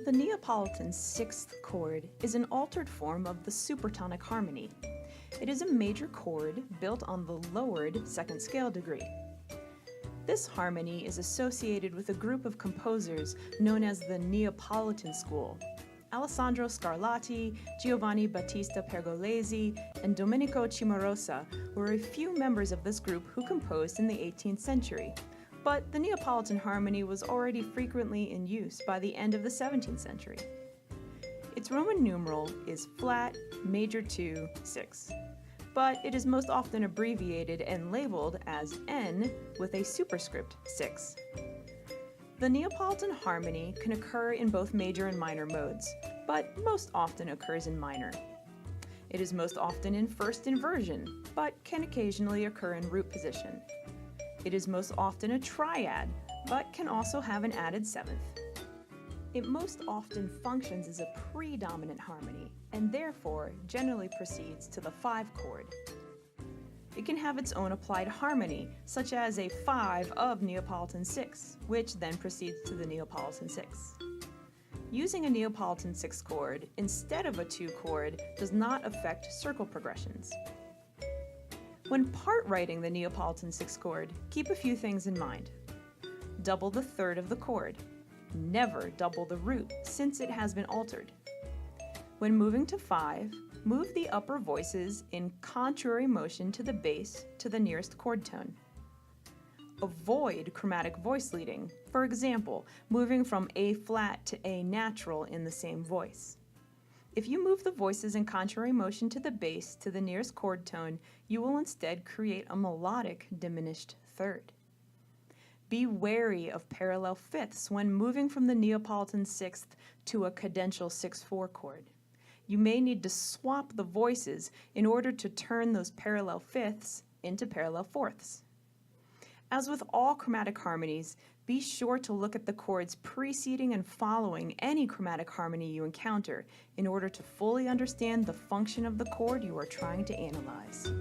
The Neapolitan Sixth chord is an altered form of the supertonic harmony. It is a major chord built on the lowered second scale degree. This harmony is associated with a group of composers known as the Neapolitan school. Alessandro Scarlatti, Giovanni Battista Pergolesi, and Domenico Cimarosa were a few members of this group who composed in the 18th century. But the Neapolitan harmony was already frequently in use by the end of the 17th century. Its Roman numeral is flat, major 2, 6, but it is most often abbreviated and labeled as N with a superscript 6. The Neapolitan harmony can occur in both major and minor modes, but most often occurs in minor. It is most often in first inversion, but can occasionally occur in root position. It is most often a triad, but can also have an added seventh. It most often functions as a predominant harmony, and therefore generally proceeds to the 5 chord. It can have its own applied harmony, such as a 5 of Neapolitan Sixth, which then proceeds to the Neapolitan Sixth. Using a Neapolitan Sixth chord instead of a 2 chord does not affect circle progressions. When part writing the Neapolitan Sixth chord, keep a few things in mind. Double the third of the chord. Never double the root, since it has been altered. When moving to 5, move the upper voices in contrary motion to the bass to the nearest chord tone. Avoid chromatic voice leading, for example, moving from A flat to A natural in the same voice. If you move the voices in contrary motion to the bass to the nearest chord tone, you will instead create a melodic diminished third. Be wary of parallel fifths when moving from the Neapolitan Sixth to a cadential 6/4 chord. You may need to swap the voices in order to turn those parallel fifths into parallel fourths. As with all chromatic harmonies, be sure to look at the chords preceding and following any chromatic harmony you encounter in order to fully understand the function of the chord you are trying to analyze.